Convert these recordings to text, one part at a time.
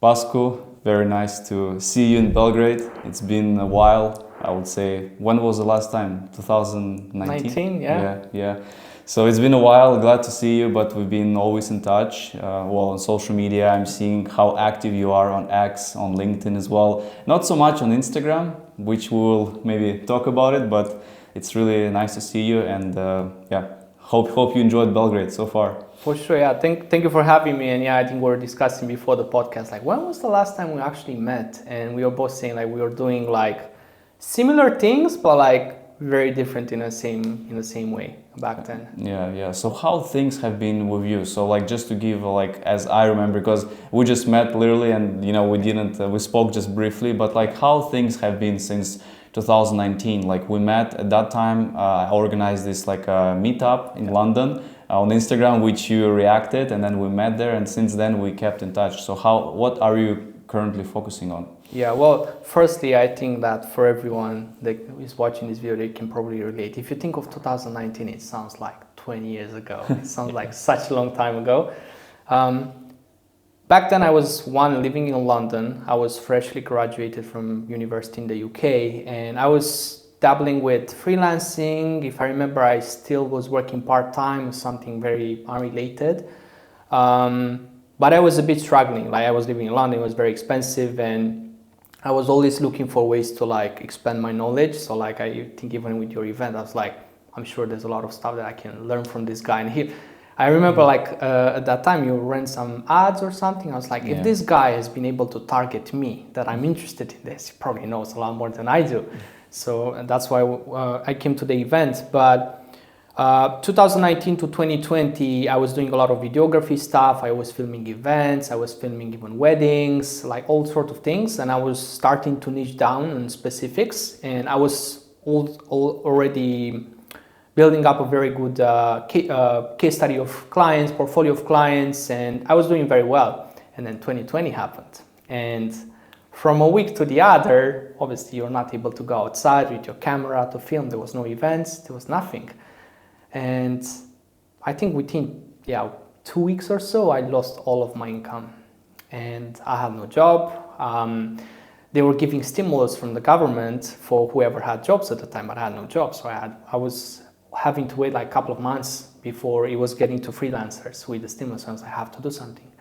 Pascu, very nice to see you in Belgrade. It's been a while, I would say. When was the last time? 2019? 19, yeah. Yeah. So it's been a while, glad to see you, but we've been always in touch. On social media, I'm seeing how active you are on X, on LinkedIn as well. Not so much on Instagram, which we'll maybe talk about it, but it's really nice to see you, and hope you enjoyed Belgrade so far. For sure, yeah. Thank you for having me. And yeah, I think we were discussing before the podcast, like when was the last time we actually met? And we were both saying like we were doing like similar things, but like very different in the same way back then. Yeah. So how things have been with you? So like just to give like as I remember, because we just met literally, and we spoke just briefly, but like how things have been since 2019. Like we met at that time. I organized this like a meetup in London on Instagram, which you reacted, and then we met there, and since then we kept in touch. So what are you currently focusing on? Yeah, well, firstly, I think that for everyone that is watching this video, they can probably relate. If you think of 2019, it sounds like 20 years ago. It sounds like such a long time ago. Back then I was living in London. I was freshly graduated from university in the UK, and I was dabbling with freelancing. If I remember, I still was working part-time, something very unrelated. But I was a bit struggling. Like I was living in London, it was very expensive, and I was always looking for ways to like expand my knowledge. So like I think even with your event, I was like, I'm sure there's a lot of stuff that I can learn from this guy. And I remember like at that time you ran some ads or something. I was like, if this guy has been able to target me, that I'm interested in this, he probably knows a lot more than I do. So that's why I came to the event. But 2019 to 2020, I was doing a lot of videography stuff. I was filming events. I was filming even weddings, like all sorts of things. And I was starting to niche down on specifics. And I was already building up a very good case study of clients, portfolio of clients, and I was doing very well. And then 2020 happened. And from a week to the other, obviously you're not able to go outside with your camera to film. There was no events, there was nothing. And I think within 2 weeks or so, I lost all of my income. And I had no job. They were giving stimulus from the government for whoever had jobs at the time, but I had no job. So I was having to wait like a couple of months before it was getting to freelancers with the stimulus. I was like, I have to do something.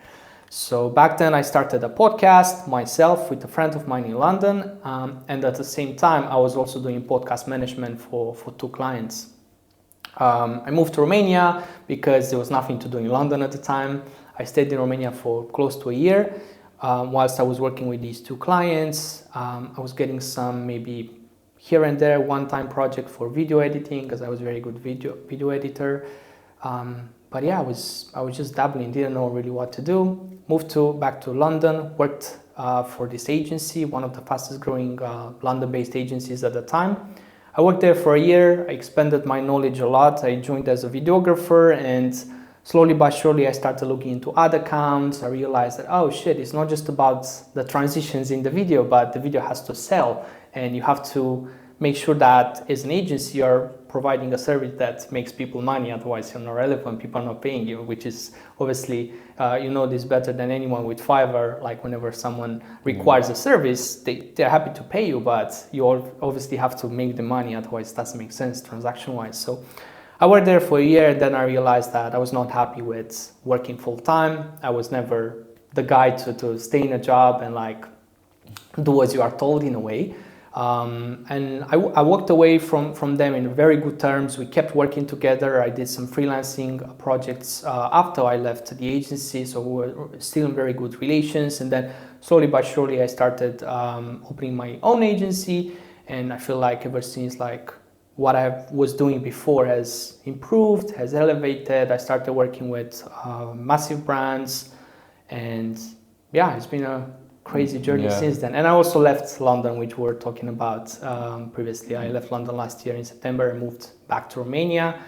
So back then I started a podcast myself with a friend of mine in London. And at the same time, I was also doing podcast management for 2 clients. I moved to Romania because there was nothing to do in London at the time. I stayed in Romania for close to a year. Whilst I was working with these 2 clients, I was getting some maybe here and there one-time project for video editing because I was a very good video editor. But yeah, I was just dabbling, didn't know really what to do. Moved back to London, worked for this agency, one of the fastest growing London-based agencies at the time. I worked there for a year. I expanded my knowledge a lot. I joined as a videographer, and slowly but surely I started looking into ad accounts. I realized that, oh shit, it's not just about the transitions in the video, but the video has to sell. And you have to make sure that as an agency you're providing a service that makes people money, otherwise you're not relevant, people are not paying you, which is obviously, you know this better than anyone with Fiverr. Like whenever someone requires a service, they're happy to pay you, but you obviously have to make the money, otherwise it doesn't make sense transaction-wise. So I worked there for a year, and then I realized that I was not happy with working full-time. I was never the guy to stay in a job and like do as you are told in a way. And I walked away from them in very good terms. We kept working together. I did some freelancing projects after I left the agency, so we were still in very good relations. And then slowly but surely I started opening my own agency, and I feel like ever since, like what I was doing before has improved, has elevated. I started working with massive brands, and yeah, it's been a crazy journey since then. And I also left London, which we were talking about previously. I left London last year in September and moved back to Romania,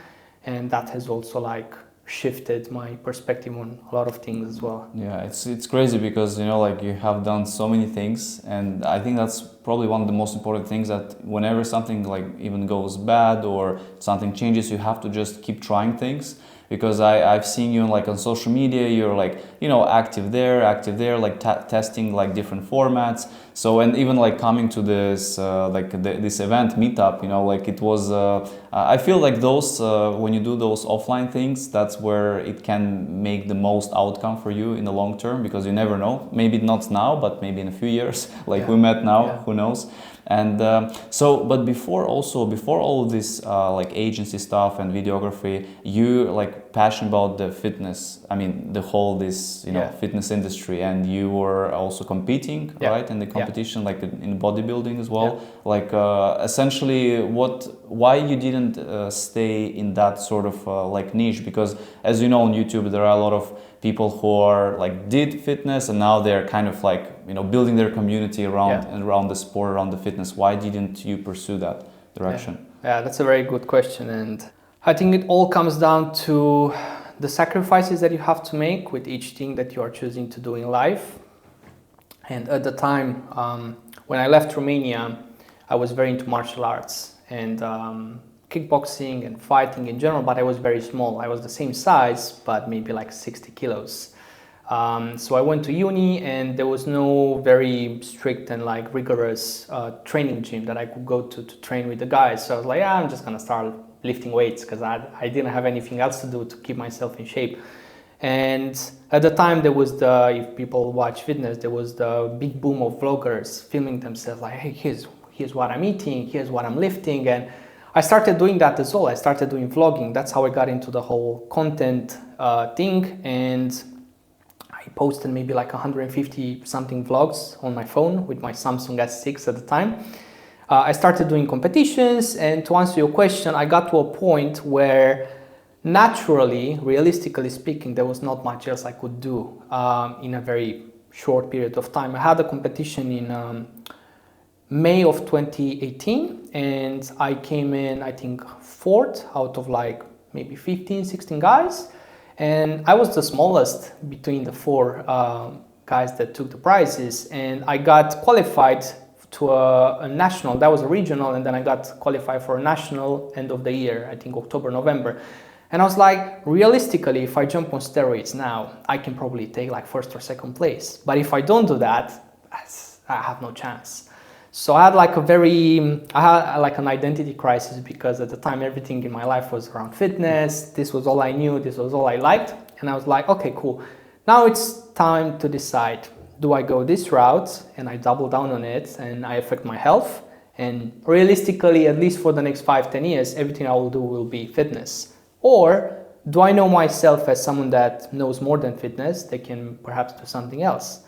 and that has also like shifted my perspective on a lot of things as well. Yeah, it's crazy because like you have done so many things, and I think that's probably one of the most important things, that whenever something like even goes bad or something changes, you have to just keep trying things. because I've seen you like on social media, you're like, you know, active there, like testing like different formats. So, and even like coming to this this event meetup, you know, like it was I feel like those when you do those offline things, that's where it can make the most outcome for you in the long term, because you never know, maybe not now, but maybe in a few years, like we met now, who knows. And so, but before all of this like agency stuff and videography, you like passionate about the fitness, I mean the whole this, you know, fitness industry, and you were also competing, right, in the competition, like in bodybuilding as well. Like essentially why you didn't stay in that sort of like niche? Because as you know, on YouTube there are a lot of people who are like did fitness and now they're kind of like, you know, building their community around the sport, around the fitness. Why didn't you pursue that direction? Yeah, that's a very good question, and I think it all comes down to the sacrifices that you have to make with each thing that you are choosing to do in life. And at the time, when I left Romania, I was very into martial arts and kickboxing and fighting in general, but I was very small. I was the same size, but maybe like 60 kilos. So I went to uni, and there was no very strict and like rigorous training gym that I could go to train with the guys. So I was like, I'm just gonna start lifting weights, because I didn't have anything else to do to keep myself in shape. And at the time there was if people watch fitness, there was the big boom of vloggers filming themselves like, hey, here's what I'm eating, here's what I'm lifting. And I started doing that as well. I started doing vlogging. That's how I got into the whole content thing. And I posted maybe like 150 something vlogs on my phone with my Samsung S6 at the time. I started doing competitions, and to answer your question, I got to a point where naturally, realistically speaking, there was not much else I could do in a very short period of time. I had a competition in May of 2018, and I came in, I think, 4th out of like maybe 15, 16 guys. And I was the smallest between the 4 guys that took the prizes, and I got qualified to a national. That was a regional, and then I got qualified for a national end of the year, I think October, November. And I was like, realistically, if I jump on steroids now, I can probably take like 1st or 2nd place. But if I don't do that, I have no chance. So I had like an identity crisis, because at the time everything in my life was around fitness. This was all I knew, this was all I liked. And I was like, okay, cool. Now it's time to decide, do I go this route and I double down on it and I affect my health? And realistically, at least for the next 5-10 years, everything I will do will be fitness. Or do I know myself as someone that knows more than fitness, that can perhaps do something else?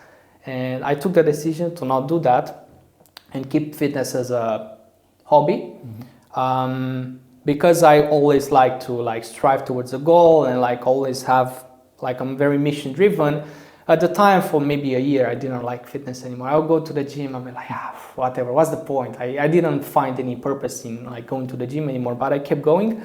And I took the decision to not do that and keep fitness as a hobby. Because I always like to like strive towards a goal, and like always have, like, I'm very mission driven. At the time, for maybe a year, I didn't like fitness anymore. I'll go to the gym, I'll be like, whatever, what's the point? I didn't find any purpose in like going to the gym anymore, but I kept going.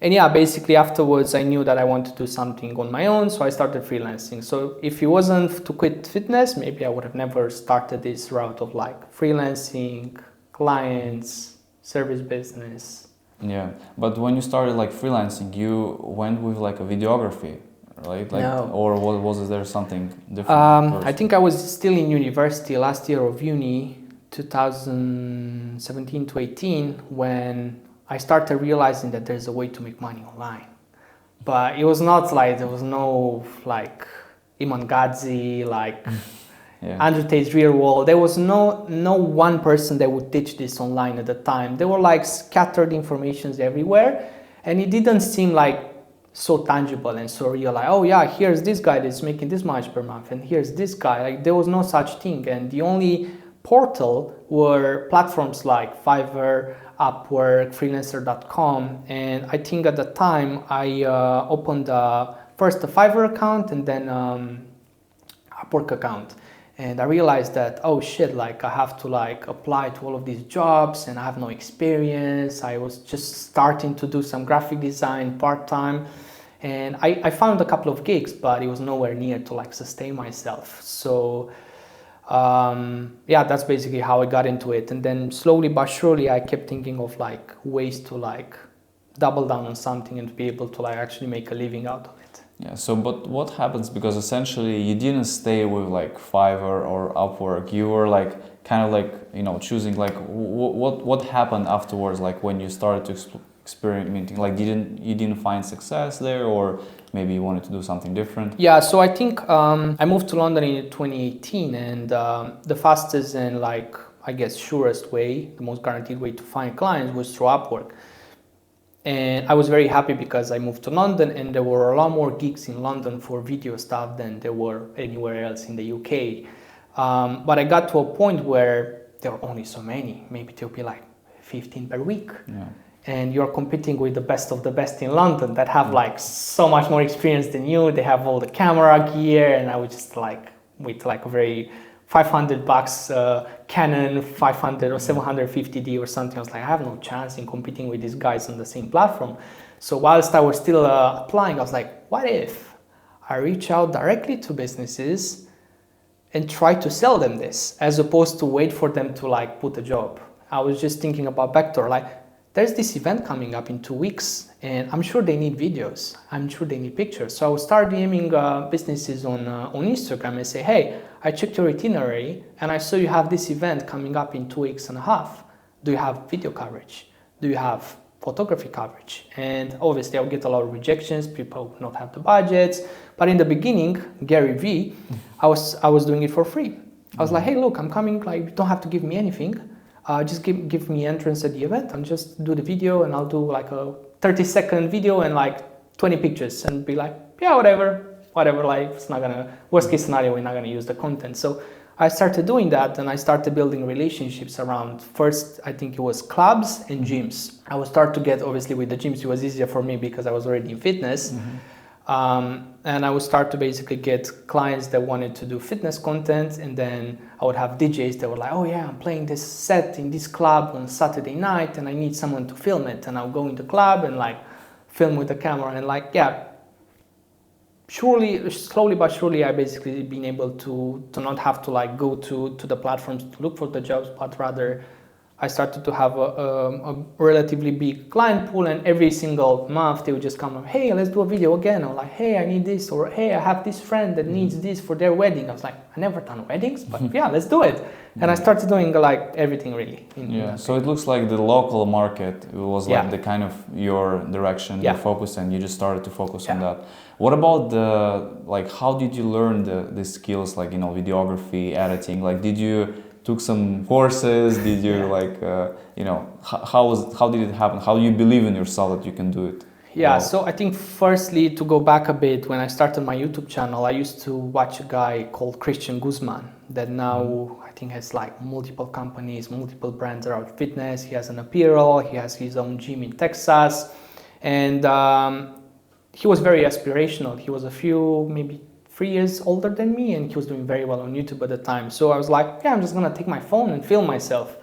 And yeah, basically afterwards I knew that I wanted to do something on my own, so I started freelancing. So if it wasn't to quit fitness, maybe I would have never started this route of like freelancing, clients, service business. Yeah, but when you started like freelancing, you went with like a videography, right? Like, No. Or was there something different? I think I was still in university, last year of uni, 2017 to 18, when I started realizing that there's a way to make money online. But it was not like, there was no like Iman Gadzi, like Andrew Tate's Real World. There was no one person that would teach this online at the time. There were like scattered informations everywhere, and it didn't seem like so tangible and so real. Like, oh yeah, here's this guy that's making this much per month, and here's this guy. Like, there was no such thing, and the only portal were platforms like Fiverr, Upwork, freelancer.com. And I think at the time I opened first a Fiverr account and then Upwork account. And I realized that, oh shit, like I have to like apply to all of these jobs and I have no experience. I was just starting to do some graphic design part-time. And I found a couple of gigs, but it was nowhere near to like sustain myself. So yeah, that's basically how I got into it. And then slowly but surely I kept thinking of like ways to like double down on something and be able to like actually make a living out of it. Yeah, so but what happens, because essentially you didn't stay with like Fiverr or Upwork, you were like kind of like, you know, choosing like what happened afterwards, like when you started to experimenting, like you didn't find success there, or maybe you wanted to do something different? Yeah, so I think I moved to London in 2018, and the fastest and like I guess surest way, the most guaranteed way to find clients was through Upwork. And I was very happy because I moved to London and there were a lot more gigs in London for video stuff than there were anywhere else in the UK. But I got to a point where there were only so many, maybe there'll be like 15 per week. Yeah. And you're competing with the best of the best in London that have like so much more experience than you. They have all the camera gear, and I was just like with like a very $500 Canon 500 or 750D or something. I was like, I have no chance in competing with these guys on the same platform. So whilst I was still applying, I was like, what if I reach out directly to businesses and try to sell them this, as opposed to wait for them to like put a job. I was just thinking about Vector, like there's this event coming up in 2 weeks and I'm sure they need videos. I'm sure they need pictures. So I would start DMing businesses on Instagram and say, hey, I checked your itinerary and I saw you have this event coming up in 2 weeks and a half. Do you have video coverage? Do you have photography coverage? And obviously I'll get a lot of rejections. People will not have the budgets. But in the beginning, Gary V, I was doing it for free. I was like, hey, look, I'm coming. Like, you don't have to give me anything. Just give me entrance at the event and just do the video, and I'll do like a 30-second video and like 20 pictures and be like, yeah, whatever, like it's not gonna, worst case scenario, we're not gonna use the content. So I started doing that and I started building relationships around, first, I think it was clubs and gyms. I would start to get, obviously with the gyms, it was easier for me because I was already in fitness. And I would start to basically get clients that wanted to do fitness content, and then I would have DJs that were like, oh yeah, I'm playing this set in this club on Saturday night and I need someone to film it, and I'll go in the club and like film with the camera, and like, yeah, slowly but surely I basically been able to not have to like go to the platforms to look for the jobs, but rather I started to have a relatively big client pool, and every single month they would just come up, hey, let's do a video again. Or like, hey, I need this, or hey, I have this friend that needs this for their wedding. I was like, I never done weddings, but yeah, let's do it. And I started doing like everything really. So it looks like the local market was like the kind of your direction, your focus, and you just started to focus on that. What about like, how did you learn the skills, like, you know, videography, editing? Like, did you took some courses? Did you like, you know, how did it happen? How do you believe in yourself that you can do it? Yeah, so I think firstly, to go back a bit, when I started my YouTube channel, I used to watch a guy called Christian Guzman that now I think has like multiple companies, multiple brands around fitness. He has an apparel, he has his own gym in Texas, and he was very aspirational. He was a few, maybe 3 years older than me, and he was doing very well on YouTube at the time. So I was like, yeah, I'm just gonna take my phone and film myself.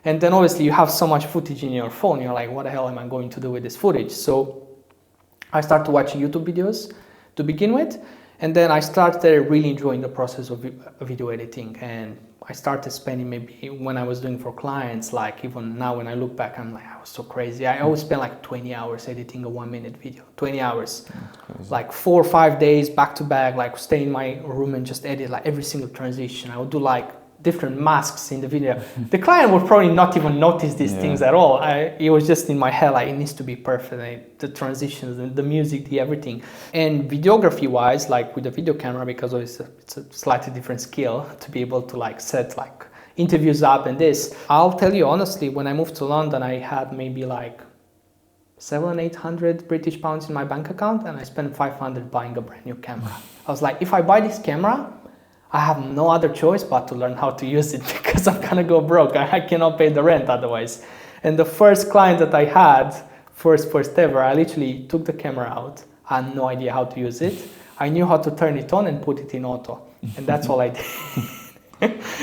And then obviously you have so much footage in your phone, you're like, what the hell am I going to do with this footage? So I started watching YouTube videos to begin with, and then I started really enjoying the process of video editing. And I started spending, maybe when I was doing for clients, like even now when I look back, I'm like, I was so crazy. I always spent like 20 hours editing a 1-minute video, 20 hours, like 4 or 5 days back to back, like stay in my room and just edit like every single transition. I would do like different masks in the video. The client would probably not even notice these things at all. It was just in my head, like it needs to be perfect, the transitions, the music, the everything. And videography wise, like with the video camera, because it's a slightly different skill to be able to like set like interviews up and this. I'll tell you honestly, when I moved to London, I had maybe like 700-800 British pounds in my bank account, and I spent 500 buying a brand new camera. I was like, if I buy this camera, I have no other choice but to learn how to use it, because I'm gonna go broke. I cannot pay the rent otherwise. And the first client that I had, first ever, I literally took the camera out. I had no idea how to use it. I knew how to turn it on and put it in auto. And that's all I did.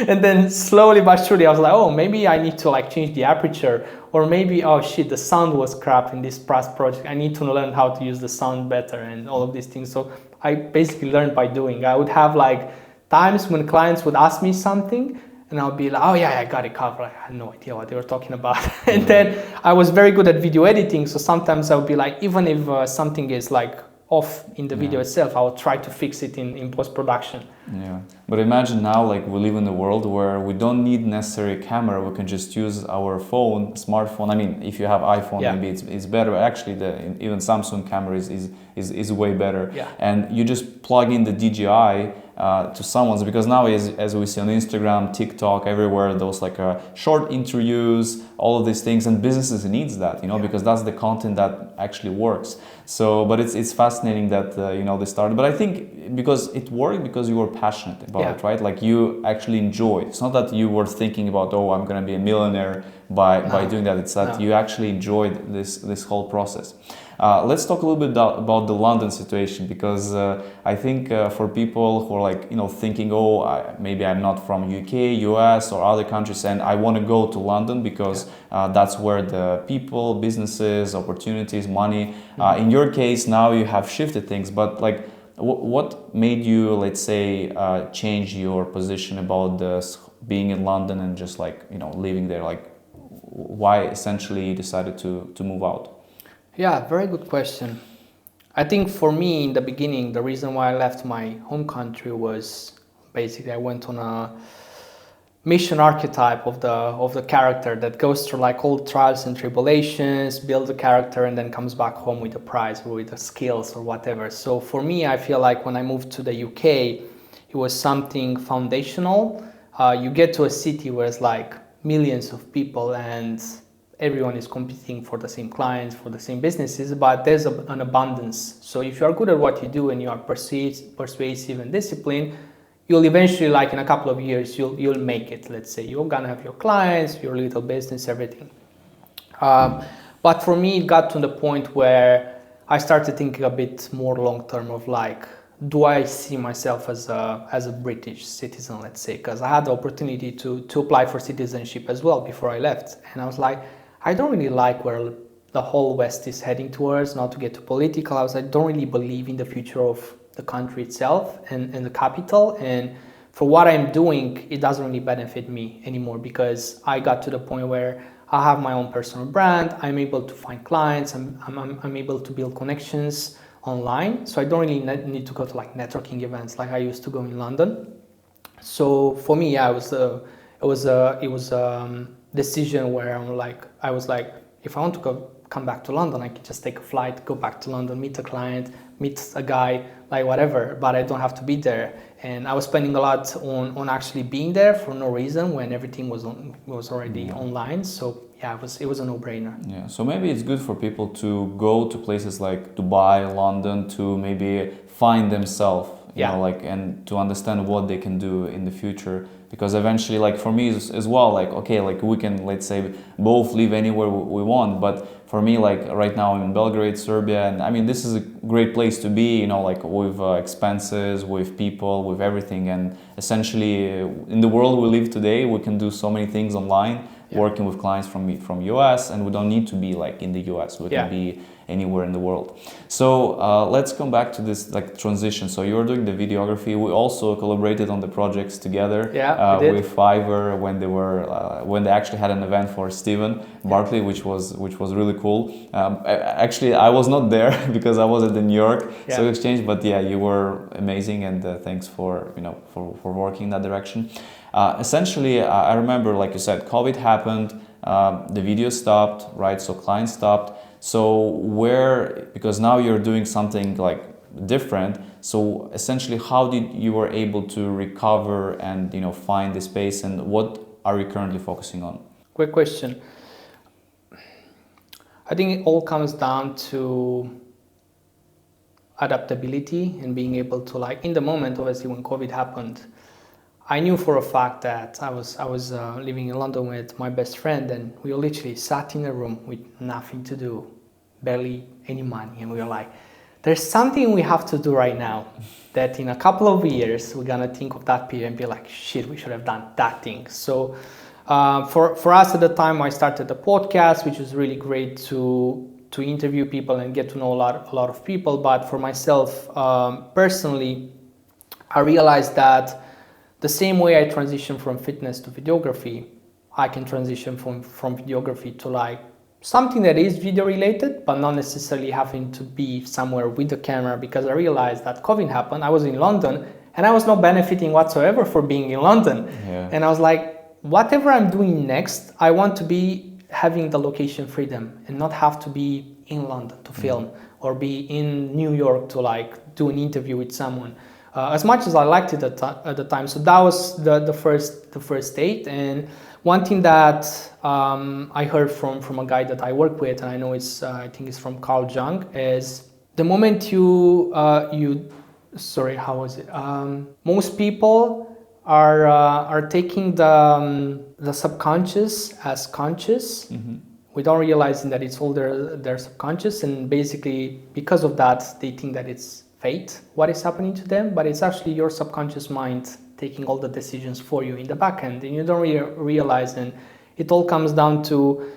And then slowly but surely I was like, oh, maybe I need to like change the aperture, or maybe, oh shit, the sound was crap in this past project. I need to learn how to use the sound better and all of these things. So I basically learned by doing. I would have like times when clients would ask me something and I'll be like, oh yeah, I got it covered. I had no idea what they were talking about. And then I was very good at video editing, so sometimes I would be like, even if something is like off in the video itself, I will try to fix it in post-production. Yeah, but imagine now, like we live in a world where we don't need necessarily a camera. We can just use our phone, smartphone. I mean, if you have iPhone, maybe it's better. But actually, even Samsung camera is way better. Yeah. And you just plug in the DJI to someone's, because now as we see on Instagram, TikTok, everywhere, those like short interviews, all of these things, and businesses needs that, because that's the content that actually works. So, but it's fascinating that they started. But I think because it worked because you were passionate about it, right? Like you actually enjoy. It's not that you were thinking about, oh, I'm gonna be a millionaire by doing that. It's that you actually enjoyed this whole process. Let's talk a little bit about the London situation, because I think for people who are like thinking, oh, maybe I'm not from UK, US or other countries, and I want to go to London because that's where the people, businesses, opportunities, money. In your case, now you have shifted things, but like, what made you, let's say, change your position about being in London and just like living there? Like, why essentially you decided to move out? Yeah, very good question. I think for me in the beginning, the reason why I left my home country was basically I went on a mission archetype of the character that goes through like all trials and tribulations, builds a character, and then comes back home with a prize or with the skills or whatever. So for me, I feel like when I moved to the UK, it was something foundational. You get to a city where it's like millions of people and everyone is competing for the same clients, for the same businesses, but there's an abundance. So if you are good at what you do and you are persuasive and disciplined, you'll eventually, like in a couple of years, you'll make it. Let's say you're gonna have your clients, your little business, everything. But for me, it got to the point where I started thinking a bit more long term of like, do I see myself as a British citizen, let's say, because I had the opportunity to apply for citizenship as well before I left, and I was like, I don't really like where the whole West is heading towards. Not to get too political, I don't really believe in the future of the country itself and the capital. And for what I'm doing, it doesn't really benefit me anymore, because I got to the point where I have my own personal brand. I'm able to find clients. I'm able to build connections online. So I don't really need to go to like networking events like I used to go in London. So for me, yeah, it was decision where I was like, if I want to come back to London, I can just take a flight, go back to London, meet a client, meet a guy, like whatever, but I don't have to be there. And I was spending a lot on actually being there for no reason when everything was already online. So yeah, it was a no-brainer. Yeah, so maybe it's good for people to go to places like Dubai, London, to maybe find themselves, you know, like, and to understand what they can do in the future. Because eventually, like for me as well, like, okay, like we can, let's say, both live anywhere we want. But for me, like right now I'm in Belgrade, Serbia, and I mean, this is a great place to be, you know, like with expenses, with people, with everything. And essentially in the world we live today, we can do so many things online, working with clients from US, and we don't need to be like in the US. We can be anywhere in the world. So let's come back to this like transition. So you're doing the videography. We also collaborated on the projects together with Fiverr when they actually had an event for Stephen Bartley, which was really cool. Actually, I was not there because I was at the New York Stock Exchange, but yeah, you were amazing, and thanks for for working in that direction. Essentially, I remember, like you said, COVID happened, the video stopped, right? So clients stopped. So because now you're doing something like different, so essentially how did you were able to recover and find the space, and what are you currently focusing on? Quick question. I think it all comes down to adaptability and being able to, like, in the moment, obviously when COVID happened, I knew for a fact that I was living in London with my best friend, and we literally sat in a room with nothing to do, barely any money, and we were like, there's something we have to do right now that in a couple of years we're gonna think of that period and be like, shit, we should have done that thing. So for us at the time, I started a podcast, which was really great to interview people and get to know a lot of people. But for myself personally, I realized that the same way I transition from fitness to videography, I can transition from videography to like something that is video related, but not necessarily having to be somewhere with the camera, because I realized that COVID happened. I was in London and I was not benefiting whatsoever for being in London. Yeah. And I was like, whatever I'm doing next, I want to be having the location freedom and not have to be in London to film or be in New York to like do an interview with someone. As much as I liked it at the time. So that was the first date. And one thing that I heard from a guy that I work with, and I know I think it's from Carl Jung, is the moment sorry, how was it? Most people are taking the subconscious as conscious, without realizing that it's all their subconscious, and basically because of that they think that it's fate what is happening to them, but it's actually your subconscious mind taking all the decisions for you in the back end, and you don't realize. And it all comes down to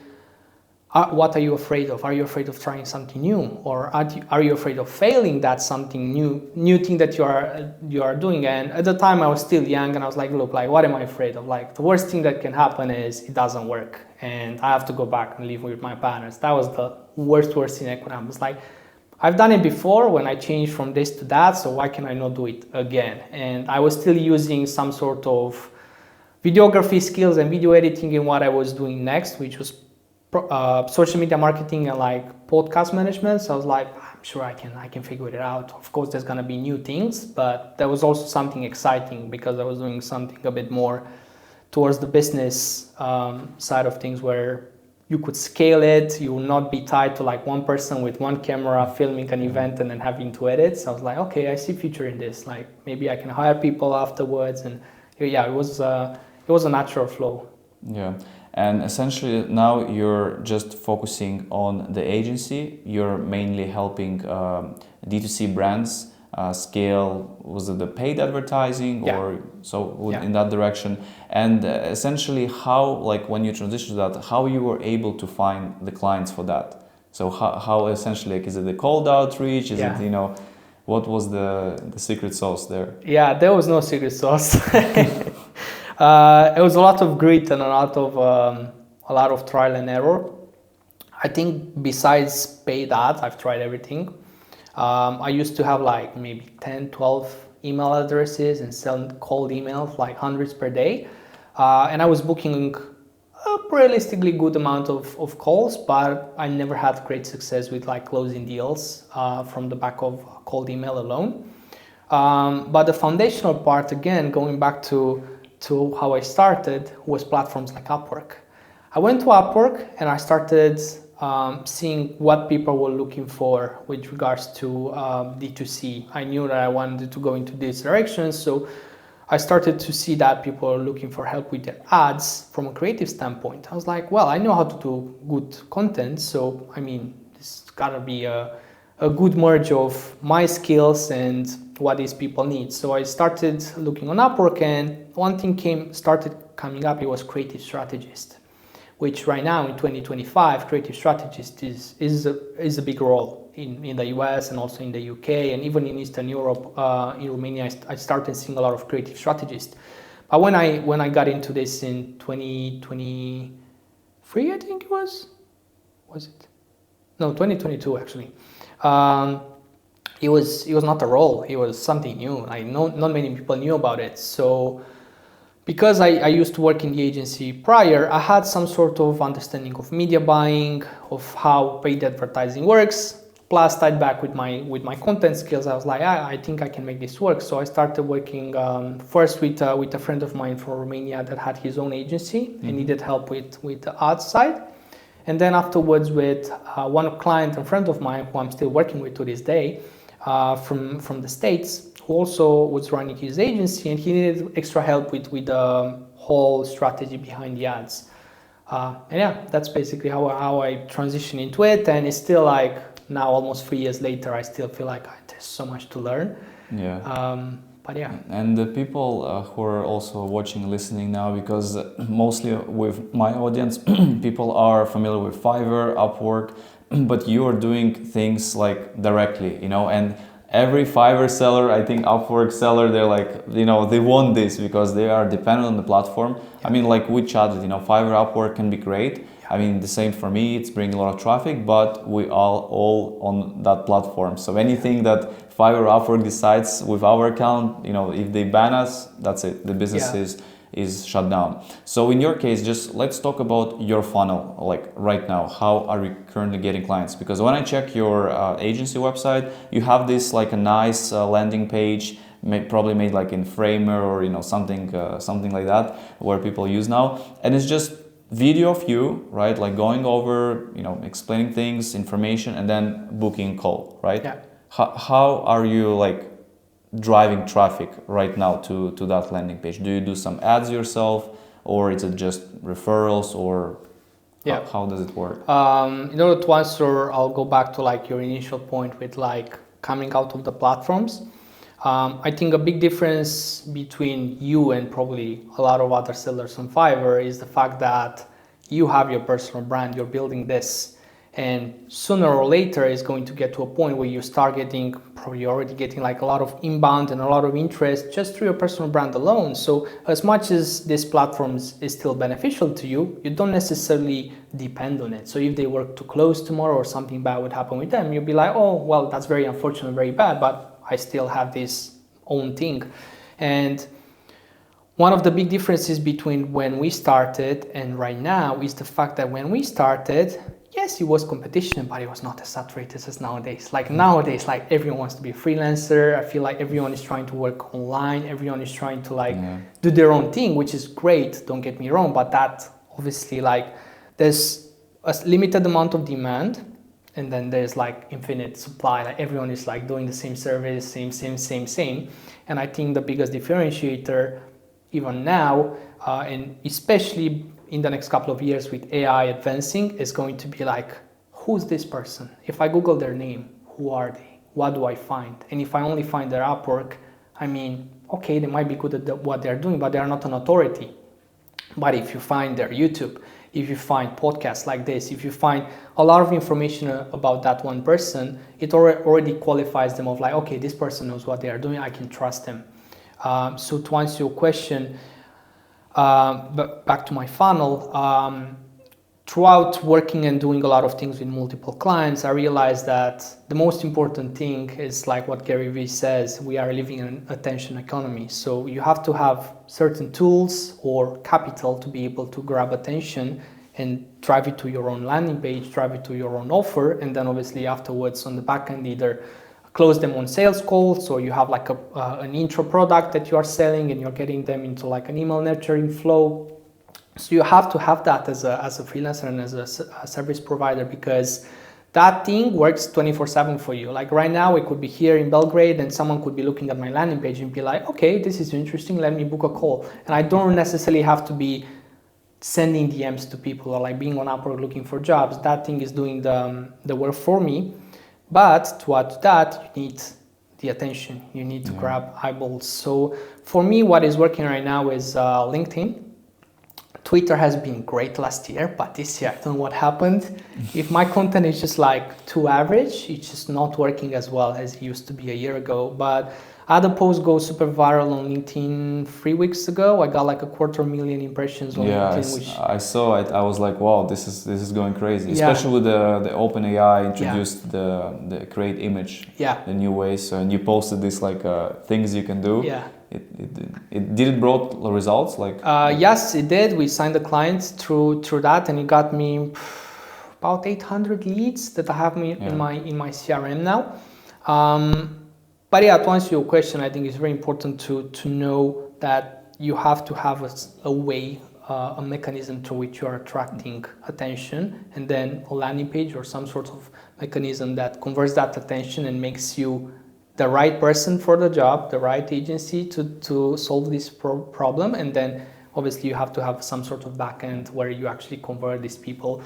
what are you afraid of? Are you afraid of trying something new, or are you afraid of failing? That's something new thing that you are doing. And at the time I was still young, and I was like, look, like what am I afraid of? Like the worst thing that can happen is it doesn't work and I have to go back and live with my parents. That was the worst thing that could happen. It's like, I've done it before when I changed from this to that, so why can I not do it again? And I was still using some sort of videography skills and video editing in what I was doing next, which was social media marketing and like podcast management. So I was like, I'm sure I can figure it out. Of course, there's gonna be new things, but there was also something exciting because I was doing something a bit more towards the business side of things, where you could scale it. You will not be tied to like one person with one camera filming an event and then having to edit. So I was like, okay, I see future in this. Like maybe I can hire people afterwards, and yeah, it was a natural flow. Yeah. And essentially now you're just focusing on the agency. You're mainly helping D2C brands scale, was it the paid advertising or in that direction? And essentially how, like when you transition to that, how you were able to find the clients for that? So how essentially, like, is it the cold outreach? Is it, you know, what was the secret sauce there? Yeah, there was no secret sauce. It was a lot of grit and a lot of trial and error. I think besides paid ads, I've tried everything. I used to have like maybe 10, 12 email addresses and sell cold emails, like hundreds per day. And I was booking a realistically good amount of calls, but I never had great success with like closing deals from the back of cold email alone. But the foundational part, again, going back to how I started, was platforms like Upwork. I went to Upwork and I started seeing what people were looking for with regards to D2C. I knew that I wanted to go into this direction, so I started to see that people are looking for help with their ads from a creative standpoint. I was like, well, I know how to do good content, so I mean, this gotta be a good merge of my skills and what these people need. So I started looking on Upwork, and one thing started coming up. It was creative strategist, which right now in 2025, creative strategist is a big role in the US and also in the UK and even in Eastern Europe. In Romania, I started seeing a lot of creative strategists. But when I got into this in 2023, I think it was it? No, 2022 actually. It was not a role. It was something new. Not many people knew about it. So because I used to work in the agency prior, I had some sort of understanding of media buying, of how paid advertising works, plus tied back with my content skills. I was like, I think I can make this work. So I started working first with a friend of mine from Romania that had his own agency and needed help with the ad side. And then afterwards with one client and friend of mine who I'm still working with to this day from the States, who also was running his agency, and he needed extra help with the whole strategy behind the ads. And yeah, that's basically how I transitioned into it. And it's still like now, almost 3 years later, I still feel like there's so much to learn. Yeah. But yeah. And the people who are also watching, listening now, because mostly with my audience, people are familiar with Fiverr, Upwork, but you are doing things like directly, you know, and every Fiverr seller, I think Upwork seller, they're like, they want this because they are dependent on the platform. I mean, like we chatted, Fiverr, Upwork can be great. I mean, the same for me, it's bringing a lot of traffic, but we are all on that platform. So anything that Fiverr, Upwork decides with our account, if they ban us, that's it. The business is shut down. So in your case, just let's talk about your funnel, like right now. How are you currently getting clients? Because when I check your agency website, you have this like a nice landing page, probably made like in Framer or something like that, where people use now, and it's just video of you, right? Like going over, explaining things, information, and then booking call, right? Yeah. How are you like driving traffic right now to that landing page? Do you do some ads yourself, or is it just referrals, or how does it work? In order to answer, I'll go back to like your initial point with like coming out of the platforms. I think a big difference between you and probably a lot of other sellers on Fiverr is the fact that you have your personal brand, you're building this, and sooner or later it's going to get to a point where you start getting, probably already getting like a lot of inbound and a lot of interest just through your personal brand alone. So as much as this platform is still beneficial to you, you don't necessarily depend on it. So if they were to close tomorrow or something bad would happen with them, you'd be like, oh, well, that's very unfortunate, very bad, but I still have this own thing. And one of the big differences between when we started and right now is the fact that when we started, yes, it was competition, but it was not as saturated as nowadays. Like nowadays, like everyone wants to be a freelancer. I feel like everyone is trying to work online. Everyone is trying to do their own thing, which is great. Don't get me wrong, but that obviously like there's a limited amount of demand. And then there's like infinite supply, like everyone is like doing the same service, same. And I think the biggest differentiator even now, and especially in the next couple of years with AI advancing, is going to be like, who's this person? If I Google their name, who are they? What do I find? And if I only find their Upwork, I mean, okay, they might be good at what they're doing, but they are not an authority. But if you find their YouTube, if you find podcasts like this, if you find a lot of information about that one person, it already qualifies them of like, okay, this person knows what they are doing, I can trust them. So to answer your question, but back to my funnel, throughout working and doing a lot of things with multiple clients, I realized that the most important thing is like what Gary Vee says, we are living in an attention economy. So you have to have certain tools or capital to be able to grab attention and drive it to your own landing page, drive it to your own offer, and then obviously afterwards on the back end either close them on sales calls, or you have like an intro product that you are selling and you're getting them into like an email nurturing flow. So you have to have that as a freelancer and as a service provider, because that thing works 24/7 for you. Like right now, it could be here in Belgrade and someone could be looking at my landing page and be like, okay, this is interesting, let me book a call. And I don't necessarily have to be sending DMs to people or like being on Upwork looking for jobs. That thing is doing the work for me. But to add to that, you need the attention. You need to grab eyeballs. So for me, what is working right now is LinkedIn. Twitter has been great last year, but this year I don't know what happened. If my content is just like too average, it's just not working as well as it used to be a year ago. But I had a post go super viral on LinkedIn 3 weeks ago. I got like 250,000 impressions on LinkedIn. I saw it. I was like, wow, this is going crazy. Especially with the OpenAI introduced the create image, the new ways. So, and you posted this like things you can do. Yeah. It brought results like yes, it did. We signed the clients through that, and it got me about 800 leads that I have in my CRM now. But yeah, to answer your question, I think it's very important to know that you have to have a way, a mechanism through which you are attracting attention, and then a landing page or some sort of mechanism that converts that attention and makes you the right person for the job, the right agency to solve this problem. And then obviously you have to have some sort of backend where you actually convert these people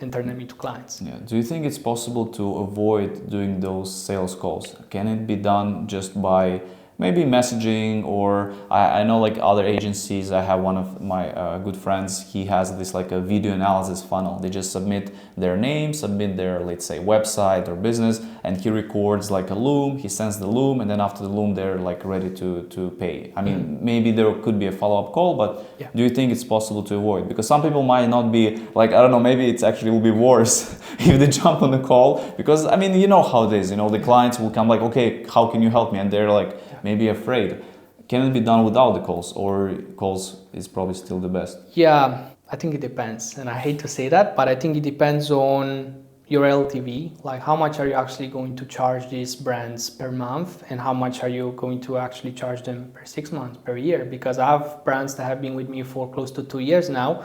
and turn them into clients. Yeah. Do you think it's possible to avoid doing those sales calls? Can it be done just by maybe messaging, or I know like other agencies. I have one of my good friends, he has this like a video analysis funnel. They just submit their name, submit their, let's say, website or business, and he records like a loom, he sends the loom, and then after the loom they're like ready to pay. I mean, maybe there could be a follow-up call, but Yeah. do you think it's possible to avoid? Because some people might not be like, I don't know, maybe it's actually will be worse if they jump on the call, because I mean, you know how it is, you know, the clients will come like, okay, how can you help me? And they're like maybe afraid. Can it be done without the calls, or calls is probably still the best? Yeah, I think it depends. And I hate to say that, but I think it depends on your LTV. Like how much are you actually going to charge these brands per month, and how much are you going to actually charge them per 6 months, per year? Because I have brands that have been with me for close to 2 years now.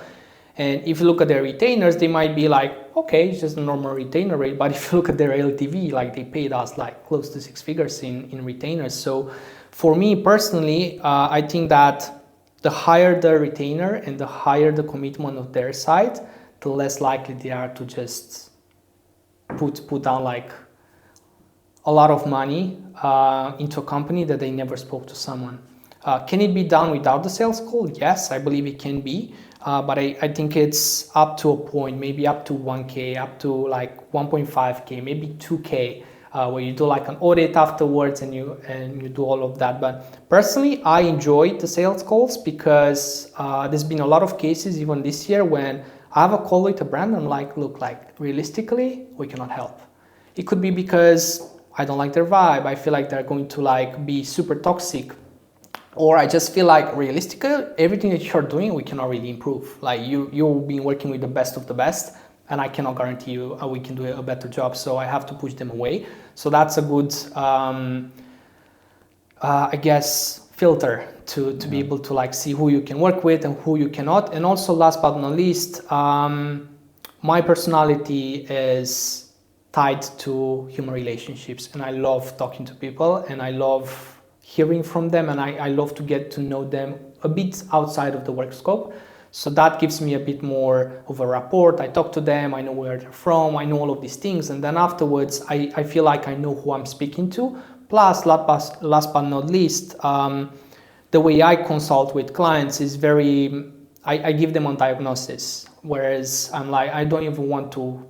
And if you look at their retainers, they might be like, okay, it's just a normal retainer rate. But if you look at their LTV, like they paid us like close to 6 figures in retainers. So for me personally, I think that the higher the retainer and the higher the commitment of their side, the less likely they are to just put down like a lot of money into a company that they never spoke to someone. Can it be done without the sales call? Yes, I believe it can be. But I think it's up to a point, maybe up to 1K, up to like 1.5K, maybe 2K, where you do like an audit afterwards and you do all of that. But personally, I enjoy the sales calls because there's been a lot of cases even this year when I have a call with a brand and like, look, like realistically, we cannot help. It could be because I don't like their vibe. I feel like they're going to like be super toxic. Or I just feel like realistically, everything that you're doing, we cannot really improve. Like you've been working with the best of the best, and I cannot guarantee you we can do a better job. So I have to push them away. So that's a good, I guess, filter to be able to like see who you can work with and who you cannot. And also, last but not least, my personality is tied to human relationships, and I love talking to people, and I love hearing from them, and I love to get to know them a bit outside of the work scope. So that gives me a bit more of a rapport. I talk to them, I know where they're from, I know all of these things, and then afterwards I feel like I know who I'm speaking to. Plus, last but not least, the way I consult with clients is very, I give them a diagnosis, whereas I'm like, I don't even want to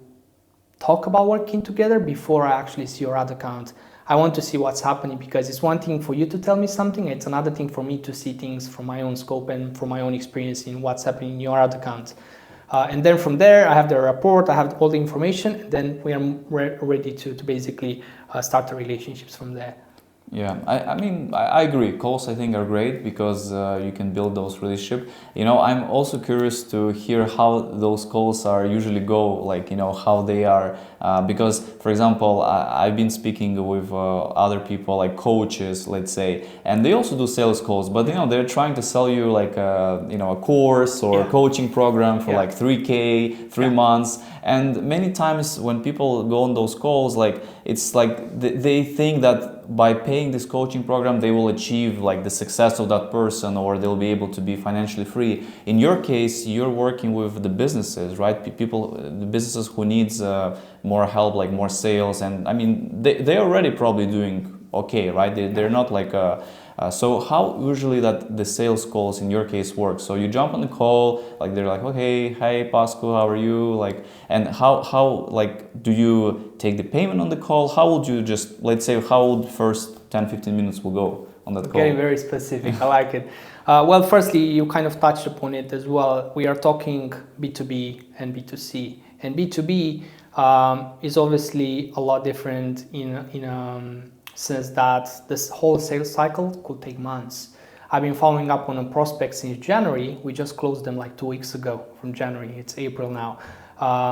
talk about working together before I actually see your ad account. I want to see what's happening, because it's one thing for you to tell me something, it's another thing for me to see things from my own scope and from my own experience in what's happening in your ad account. And then from there, I have the report, I have all the information, and then we are ready to basically start the relationships from there. Yeah, I mean, I agree. Calls, I think, are great because you can build those relationships. You know, I'm also curious to hear how those calls are usually go, like, you know, how they are. Because, for example, I've been speaking with other people, like coaches, let's say, and they also do sales calls, but, you know, they're trying to sell you like, you know, a course or a coaching program for like 3K, 3 months. And many times when people go on those calls, like, it's like they think that by paying this coaching program, they will achieve like the success of that person, or they'll be able to be financially free. In your case, you're working with the businesses, right? People, the businesses who needs more help, like more sales. And I mean, they're already probably doing okay, right? They're not like so how usually that the sales calls in your case work? So you jump on the call, like they're like, okay, hey Pascu, how are you? Like, and how like do you take the payment on the call? How would you just, let's say, how would first 10-15 minutes will go on that call? Getting very specific, I like it. Well, firstly, you kind of touched upon it as well. We are talking B2B and B2C, and B2B is obviously a lot different in sense that this whole sales cycle could take months. I've been following up on a prospect since January. We just closed them like 2 weeks ago from January. It's April now.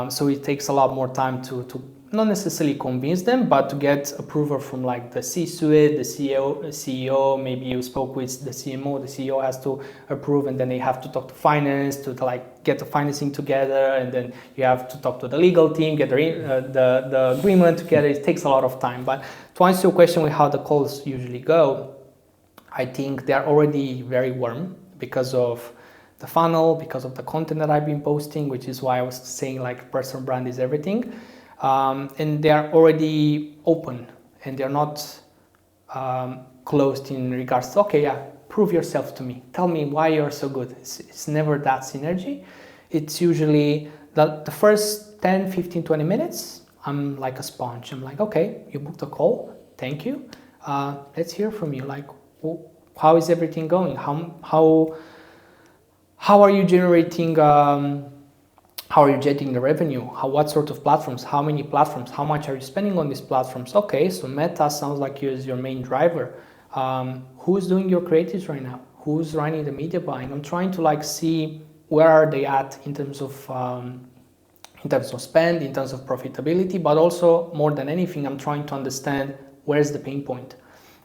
So it takes a lot more time to not necessarily convince them, but to get approval from like the C-suite, the CEO, maybe you spoke with the CMO, the CEO has to approve, and then they have to talk to finance to like get the financing together, and then you have to talk to the legal team, get the agreement together. It takes a lot of time. But to answer your question with how the calls usually go, I think they're already very warm because of the funnel, because of the content that I've been posting, which is why I was saying like personal brand is everything. And they are already open, and they're not closed in regards to, okay, yeah, prove yourself to me. Tell me why you're so good. It's never that synergy. It's usually the first 10, 15, 20 minutes, I'm like a sponge. I'm like, okay, you booked a call. Thank you. Let's hear from you. Like, how is everything going? How are you generating the revenue? What sort of platforms? How many platforms? How much are you spending on these platforms? Okay, so Meta sounds like is your main driver. Who's doing your creatives right now? Who's running the media buying? I'm trying to like see where are they at in terms of spend, in terms of profitability, but also more than anything, I'm trying to understand where's the pain point.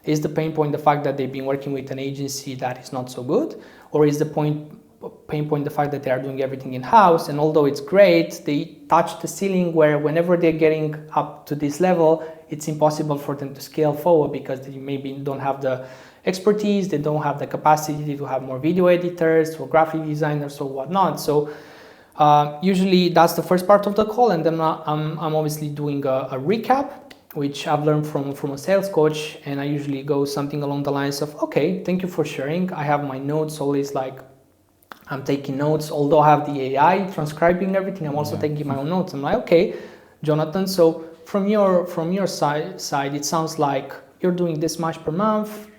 Is the pain point the fact that they've been working with an agency that is not so good, or is the pain point the fact that they are doing everything in-house, and although it's great, they touch the ceiling where whenever they're getting up to this level, it's impossible for them to scale forward because they maybe don't have the expertise, they don't have the capacity to have more video editors or graphic designers or whatnot. So usually that's the first part of the call, and then I'm obviously doing a recap, which I've learned from a sales coach, and I usually go something along the lines of, okay, thank you for sharing. I have my notes always, like I'm taking notes, although I have the AI transcribing everything, I'm also taking my own notes. I'm like, okay, Jonathan, so from your side, it sounds like you're doing this much per month.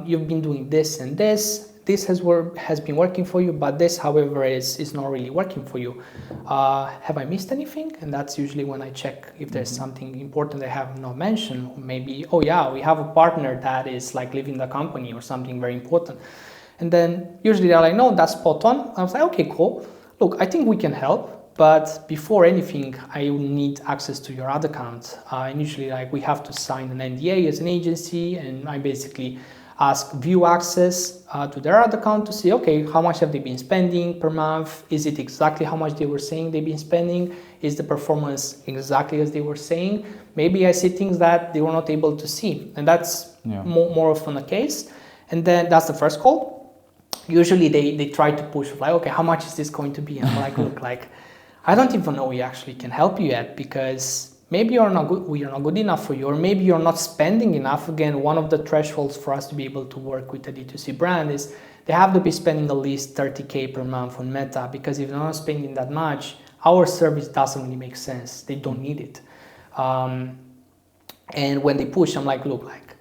You've been doing this and this. This has been working for you, but this, however, is not really working for you. Have I missed anything? And that's usually when I check if there's something important I have not mentioned. Maybe, oh yeah, we have a partner that is like leaving the company or something very important. And then usually they're like, no, that's spot on. I was like, okay, cool. Look, I think we can help, but before anything, I will need access to your ad account. And usually like we have to sign an NDA as an agency, and I basically ask view access to their ad account to see, okay, how much have they been spending per month? Is it exactly how much they were saying they've been spending? Is the performance exactly as they were saying? Maybe I see things that they were not able to see, and that's more often the case. And then that's the first call. Usually they try to push like, okay, how much is this going to be? And I'm like, look, like, I don't even know we actually can help you yet, because maybe we are not good enough for you, or maybe you're not spending enough. Again, one of the thresholds for us to be able to work with a D2C brand is they have to be spending at least 30K per month on Meta, because if they're not spending that much, our service doesn't really make sense. They don't need it. And when they push, I'm like, look, like,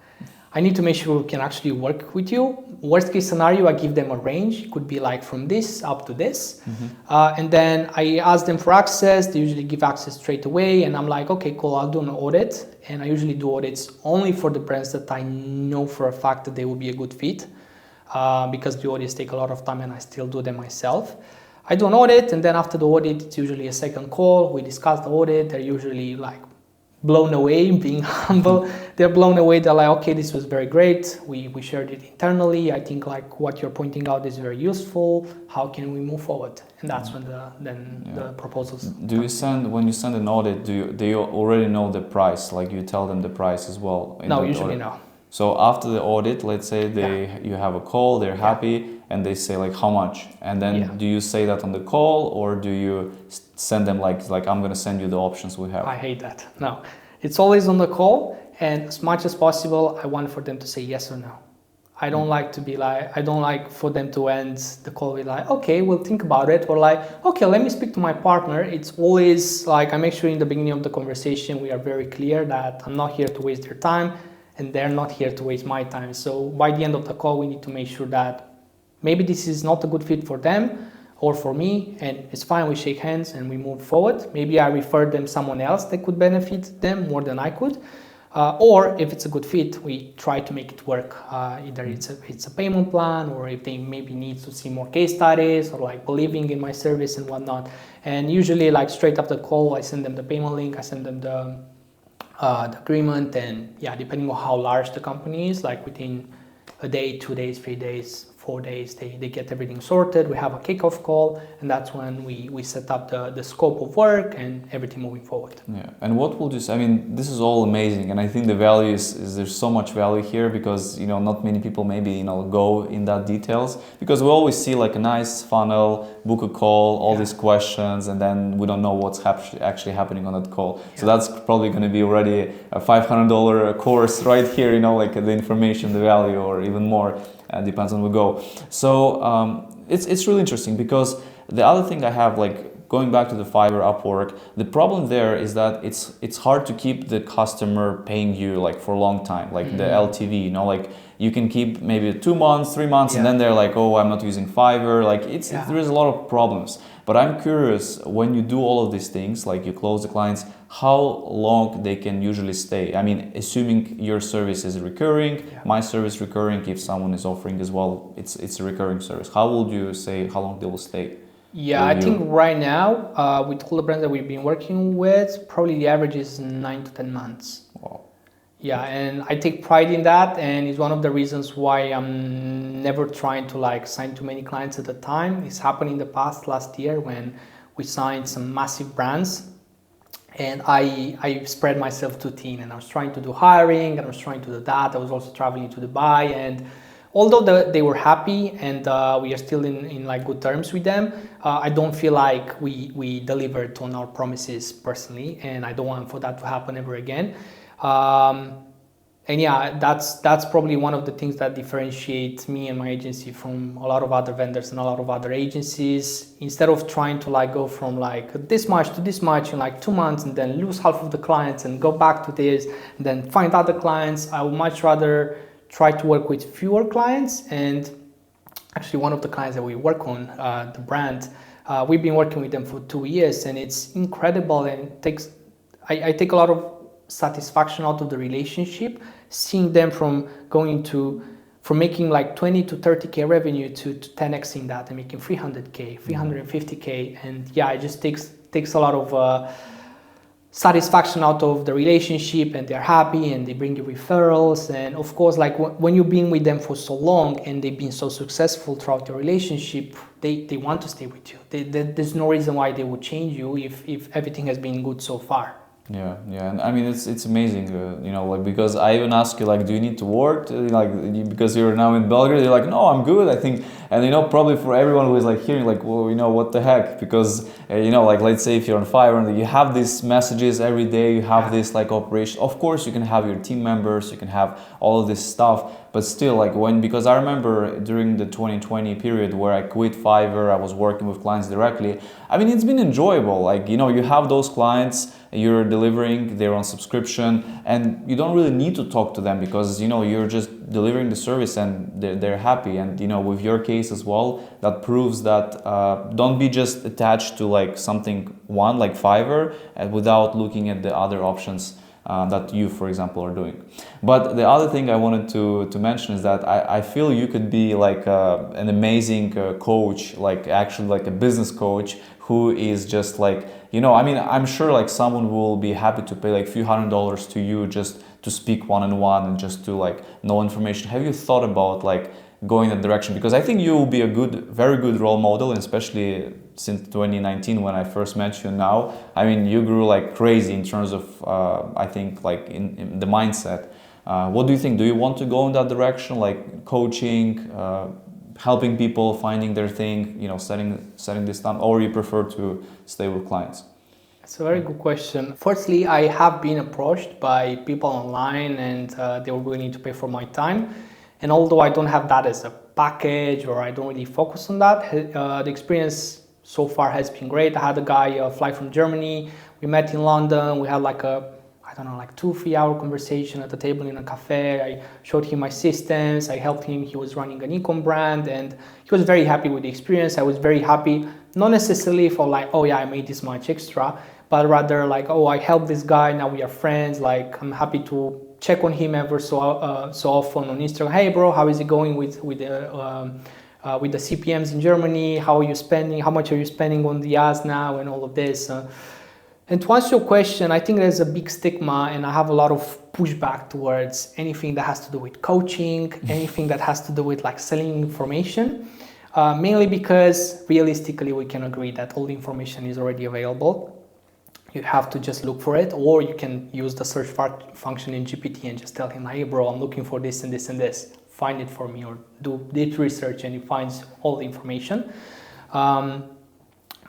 I need to make sure we can actually work with you. Worst case scenario, I give them a range. It could be like from this up to this. And then I ask them for access. They usually give access straight away. And I'm like, okay, cool, I'll do an audit. And I usually do audits only for the brands that I know for a fact that they will be a good fit, because the audits take a lot of time and I still do them myself. I do an audit, and then after the audit, it's usually a second call. We discuss the audit. They're usually like blown away, being humble. They're blown away. They're like, okay, this was very great. We shared it internally. I think like what you're pointing out is very useful. How can we move forward? And that's when the proposals. Do you when you send an audit, do you already know the price? Like you tell them the price as well? No, usually no. So after the audit, let's say you have a call, they're happy, and they say like how much, and then do you say that on the call, or do you send them like I'm gonna send you the options we have? I hate that. No, it's always on the call, and as much as possible, I want for them to say yes or no. I don't like to be like, I don't like for them to end the call with like, okay, we'll think about it, or like, okay, let me speak to my partner. It's always like I make sure in the beginning of the conversation we are very clear that I'm not here to waste their time, and they're not here to waste my time. So by the end of the call, we need to make sure that maybe this is not a good fit for them or for me, and it's fine, we shake hands and we move forward. Maybe I refer them someone else that could benefit them more than I could. Or if it's a good fit, we try to make it work. Either it's a payment plan, or if they maybe need to see more case studies, or like believing in my service and whatnot. And usually like straight after the call, I send them the payment link, I send them the agreement, and depending on how large the company is, like within a day, 2 days, 3 days, 4 days they get everything sorted. We have a kickoff call, and that's when we set up the scope of work and everything moving forward. Yeah, and what would you say? I mean, this is all amazing, and I think the value is there's so much value here because not many people maybe go in that details, because we always see like a nice funnel, book a call, all these questions, and then we don't know what's actually happening on that call. So that's probably going to be already a $500 course right here, like the information, the value, or even more. Depends on we go. So it's really interesting, because the other thing I have, like going back to the Fiverr, Upwork, the problem there is that it's hard to keep the customer paying you like for a long time, like the LTV, like you can keep maybe 2 months, 3 months, and then they're like, oh, I'm not using Fiverr. Like there is a lot of problems. But I'm curious, when you do all of these things, like you close the clients, how long they can usually stay? I mean, assuming your service is recurring, my service recurring, if someone is offering as well, it's a recurring service. How would you say how long they will stay? Yeah, I think right now, with all the brands that we've been working with, probably the average is 9 to 10 months. Wow. Yeah, and I take pride in that, and it's one of the reasons why I'm never trying to like sign too many clients at a time. It's happened in the past, last year, when we signed some massive brands, and I spread myself too thin, and I was trying to do hiring, and I was trying to do that. I was also traveling to Dubai, and although they were happy, and we are still in like good terms with them, I don't feel like we delivered on our promises personally, and I don't want for that to happen ever again. And yeah, that's probably one of the things that differentiates me and my agency from a lot of other vendors and a lot of other agencies. Instead of trying to like go from like this much to this much in like 2 months and then lose half of the clients and go back to this and then find other clients, I would much rather try to work with fewer clients. And actually one of the clients that we work on, the brand, we've been working with them for 2 years, and it's incredible, and it takes I take a lot of satisfaction out of the relationship, seeing them from making like 20 to 30k revenue to 10xing that and making 300k, 350k, and yeah, it just takes a lot of satisfaction out of the relationship, and they're happy and they bring you referrals. And of course, like when you've been with them for so long and they've been so successful throughout your relationship, they want to stay with you. There's no reason why they would change you if everything has been good so far. Yeah, and I mean it's amazing, like, because I even ask you, like, do you need to work, because you're now in Belgrade? You're like, no, I'm good, I think. And probably for everyone who is like hearing, like, well, what the heck, because like, let's say if you're on Fiverr and you have these messages every day, you have this like operation. Of course, you can have your team members, you can have all of this stuff, but still, like, because I remember during the 2020 period where I quit Fiverr, I was working with clients directly. I mean, it's been enjoyable. Like, you have those clients, you're delivering, they're on subscription, and you don't really need to talk to them because you're just delivering the service and they're happy. And with your case as well, that proves that don't be just attached to like something like Fiverr without looking at the other options that you, for example, are doing. But the other thing I wanted to mention is that I feel you could be like an amazing coach, like actually like a business coach who is just like, I mean, I'm sure like someone will be happy to pay like a few $100s to you just to speak one-on-one and just to like know information. Have you thought about like going that direction? Because I think you will be a very good role model, and especially since 2019 when I first met you now. I mean, you grew like crazy in terms of, I think, like in the mindset. What do you think? Do you want to go in that direction, like coaching, helping people finding their thing, setting this down, or you prefer to stay with clients? It's a very good question. Firstly, I have been approached by people online, and they were willing to pay for my time. And although I don't have that as a package, or I don't really focus on that, the experience so far has been great. I had a guy fly from Germany. We met in London. We had like a 2-3 hour conversation at the table in a cafe. I showed him my systems. I helped him. He was running an e-com brand, and he was very happy with the experience. I was very happy, not necessarily for like, oh yeah, I made this much extra, but rather like, oh, I helped this guy. Now we are friends. Like, I'm happy to check on him ever so often on Instagram. Hey, bro, how is it going with the CPMs in Germany? How are you spending? How much are you spending on the ads now, and all of this? And to answer your question, I think there's a big stigma, and I have a lot of pushback towards anything that has to do with coaching, anything that has to do with like selling information, mainly because realistically we can agree that all the information is already available. You have to just look for it, or you can use the search function in GPT and just tell him, hey bro, I'm looking for this and this and this. Find it for me, or do deep research and he finds all the information.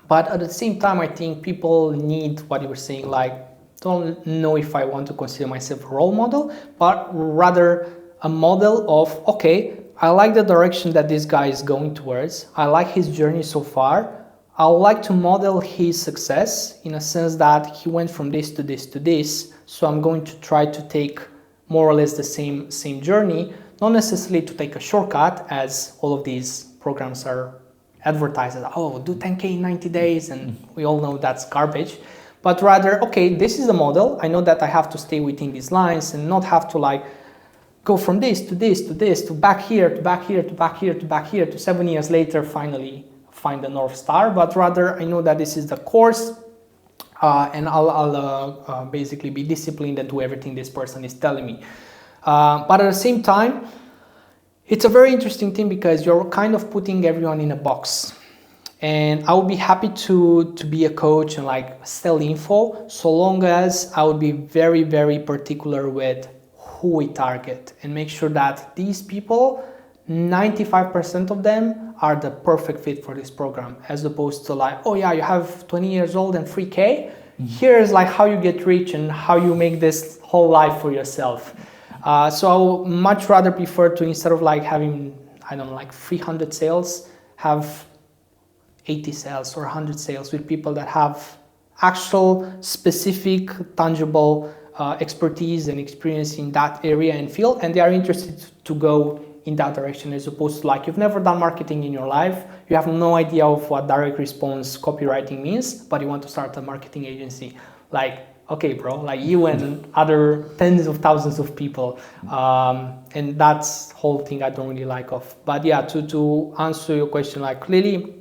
But at the same time, I think people need what you were saying, like, don't know if I want to consider myself a role model, but rather a model of, okay, I like the direction that this guy is going towards. I like his journey so far. I would like to model his success in a sense that he went from this to this to this. So I'm going to try to take more or less the same journey, not necessarily to take a shortcut, as all of these programs are advertised as, oh, do 10K in 90 days, and we all know that's garbage. But rather, okay, this is the model. I know that I have to stay within these lines and not have to like go from this to this to this to back here to back here to back here to back here to 7 years later finally find the North Star. But rather, I know that this is the course, and I'll basically be disciplined and do everything this person is telling me. But at the same time, it's a very interesting thing because you're kind of putting everyone in a box. And I would be happy to be a coach and like sell info, so long as I would be very, very particular with who we target and make sure that these people, 95% of them are the perfect fit for this program, as opposed to like, oh yeah, you have 20 years old and 3K. Here's like how you get rich and how you make this whole life for yourself. So I would much rather prefer to, instead of like having, I don't know, like 300 sales, have 80 sales or 100 sales with people that have actual specific tangible expertise and experience in that area and field, and they are interested to go in that direction, as opposed to like, you've never done marketing in your life, you have no idea of what direct response copywriting means, but you want to start a marketing agency. Like, okay bro, like you and other tens of thousands of people, and that's whole thing I don't really like of. But yeah, to answer your question, like clearly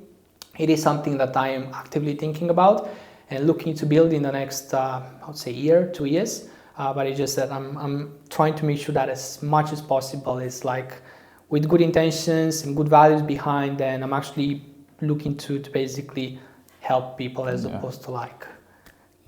it is something that I am actively thinking about and looking to build in the next, I would say year, 2 years. But it's just that I'm trying to make sure that as much as possible is like with good intentions and good values behind, and I'm actually looking to basically help people as opposed to like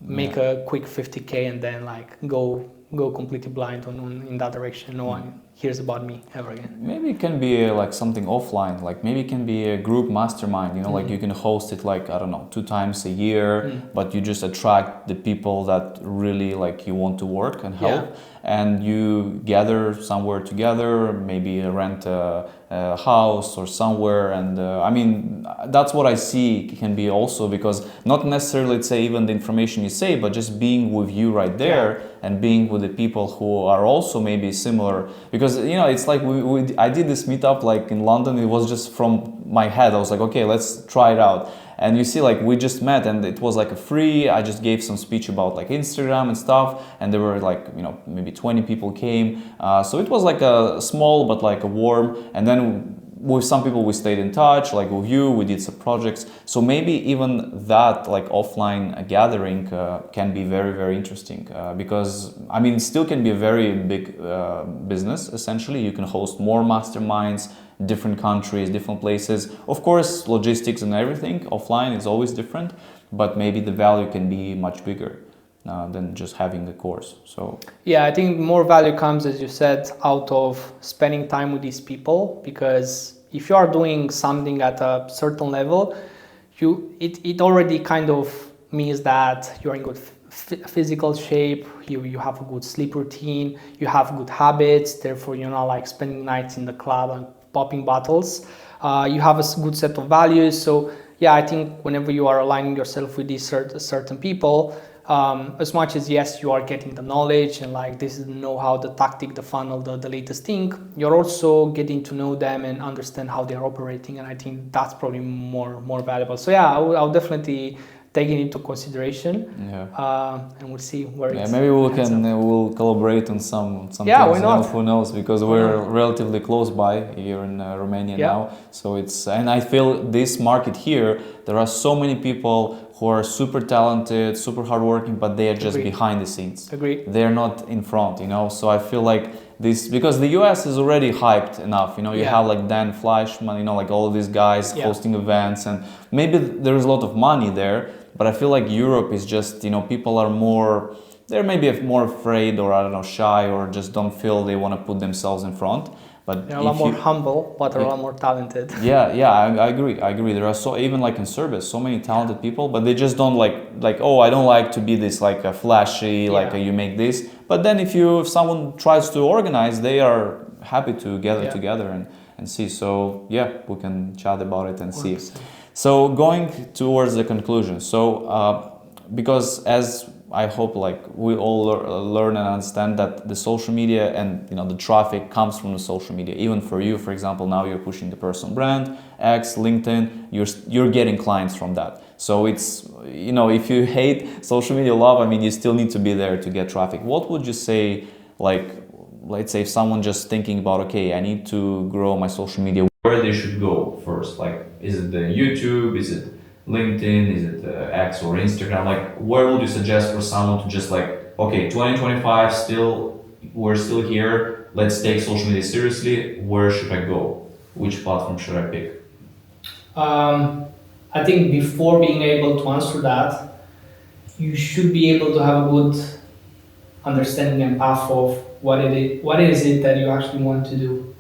make a quick 50K and then like go completely blind in that direction. No one hears about me ever again. Maybe it can be like something offline, like maybe it can be a group mastermind, you know, like you can host it like, I don't know, 2 times a year, but you just attract the people that really like you want to work and help, and you gather somewhere together, maybe rent a house or somewhere. And I mean, that's what I see can be also, because not necessarily, let's say, even the information you say, but just being with you right there and being with the people who are also maybe similar. Because, you know, it's like I did this meetup like in London. It was just from my head. I was like, okay, let's try it out. And you see, like, we just met and it was like a free, I just gave some speech about like Instagram and stuff. And there were like, you know, maybe 20 people came. So it was like a small, but like a warm. And then with some people we stayed in touch, like with you, we did some projects. So maybe even that like offline gathering can be very, very interesting, because I mean, it still can be a very big business. Essentially, you can host more masterminds, different countries, different places. Of course, logistics and everything offline is always different, but maybe the value can be much bigger than just having the course. So yeah, I think more value comes, as you said, out of spending time with these people, because if you are doing something at a certain level, it already kind of means that you're in good physical shape, you have a good sleep routine, you have good habits, therefore you're not like spending nights in the club and popping bottles. You have a good set of values. So yeah, I think whenever you are aligning yourself with these certain people, as much as yes, you are getting the knowledge and like this is the know-how, the tactic, the funnel, the latest thing, you're also getting to know them and understand how they're operating, and I think that's probably more valuable. So yeah, I'll definitely take it into consideration, and we'll see where it's. Maybe we'll collaborate on some things. Why not? Who knows? Because we're relatively close by here in Romania now. So it's, and I feel this market here, there are so many people who are super talented, super hardworking, but they are just Agreed. behind the scenes. Agreed. They're not in front, you know. So I feel like this, because the US is already hyped enough, you know. You have like Dan Flashman, you know, like all these guys hosting events, and maybe there's a lot of money there. But I feel like Europe is just, you know, people are more, they're maybe more afraid, or I don't know, shy, or just don't feel they want to put themselves in front. But they're a lot more humble, but they're a lot more talented. I agree. There are even like in Serbia, so many talented people, but they just don't like, oh, I don't like to be this like a flashy, like you make this. But then if someone tries to organize, they are happy to gather together and see. So yeah, we can chat about it and see. So going towards the conclusion. So because as I hope like we all learn and understand that the social media and, you know, the traffic comes from the social media. Even for you, for example, now you're pushing the personal brand, X, LinkedIn, you're getting clients from that. So it's, you know, if you hate social media love, I mean, you still need to be there to get traffic. What would you say, like, let's say if someone just thinking about, okay, I need to grow my social media, where they should go first? Like, is it the YouTube? Is it LinkedIn? Is it X or Instagram? Like, where would you suggest for someone to just like, okay, 2025, we're still here. Let's take social media seriously. Where should I go? Which platform should I pick? I think before being able to answer that, you should be able to have a good understanding and path of what is it that you actually want to do.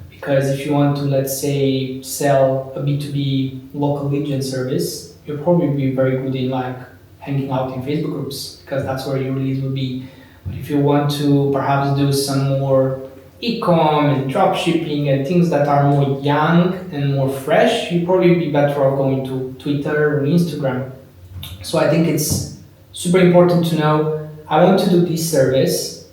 Because if you want to, let's say, sell a B2B local lead gen service, you'll probably be very good in like hanging out in Facebook groups, because that's where your leads will be. But if you want to perhaps do some more e-com and drop shipping and things that are more young and more fresh, you'd probably be better off going to Twitter or Instagram. So I think it's super important to know, I want to do this service,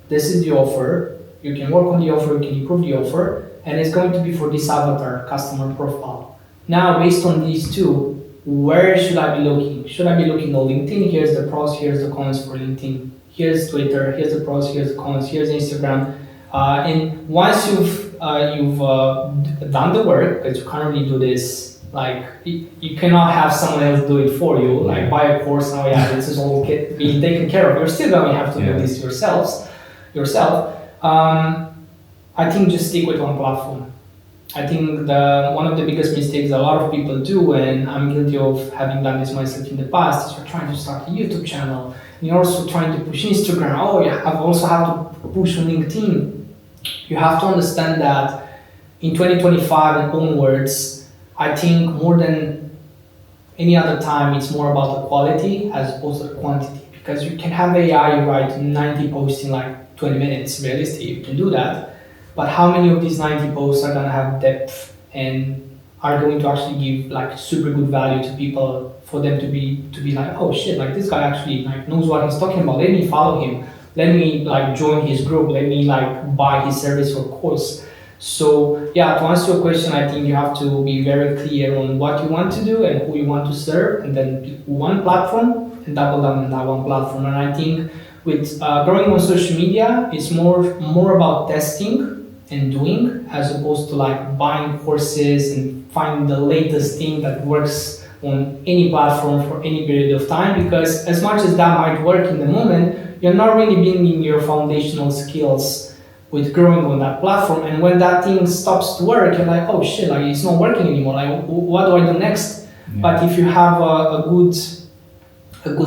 this is the offer, you can work on the offer, you can improve the offer, and it's going to be for this avatar customer profile. Now, based on these two, where should I be looking? Should I be looking on LinkedIn? Here's the pros, here's the cons for LinkedIn. Here's Twitter, here's the pros, here's the cons, here's Instagram. And once you've done the work, because you can't really do this, like you cannot have someone else do it for you, like buy a course, now this is all being taken care of. You're still going to have to do this yourself. I think just stick with one platform. I think one of the biggest mistakes a lot of people do, and I'm guilty of having done this myself in the past, is you're trying to start a YouTube channel, and you're also trying to push Instagram. Oh, you also have to push on LinkedIn. You have to understand that in 2025 and onwards, I think more than any other time, it's more about the quality as opposed to the quantity. Because you can have AI write 90 posts in like 20 minutes, realistically, you can do that. But how many of these 90 posts are going to have depth and are going to actually give like super good value to people, for them to be like, oh shit, like this guy actually like knows what he's talking about, let me follow him, let me like join his group, let me like buy his service or course. So yeah, to answer your question, I think you have to be very clear on what you want to do and who you want to serve, and then pick one platform and double down on that one platform. And I think with growing on social media, it's more about testing and doing, as opposed to like buying courses and finding the latest thing that works on any platform for any period of time. Because as much as that might work in the moment, you're not really building your foundational skills with growing on that platform. And when that thing stops to work, you're like, oh shit, like it's not working anymore. Like, what do I do next? Yeah. But if you have a good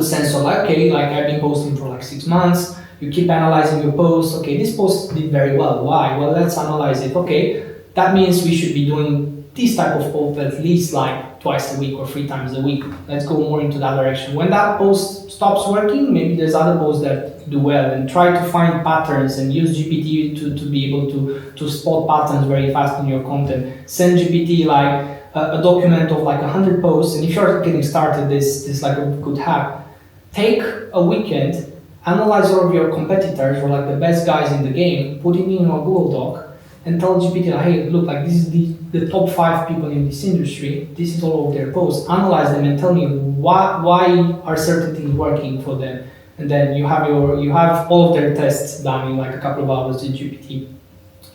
sense of like, okay, like I've been posting for like 6 months, you keep analyzing your posts. Okay, this post did very well. Why? Well, let's analyze it. Okay, that means we should be doing this type of post at least like twice a week or 3 times a week. Let's go more into that direction. When that post stops working, maybe there's other posts that do well, and try to find patterns and use GPT to be able to spot patterns very fast in your content. Send GPT like a document of like 100 posts, and if you're getting started, this is like a good hack. Take a weekend, analyze all of your competitors or like the best guys in the game, put it in your Google Doc, and tell GPT, like, hey, look, like this is the top 5 people in this industry, this is all of their posts, analyze them and tell me why are certain things working for them. And then you have all of their tests done in like a couple of hours in GPT,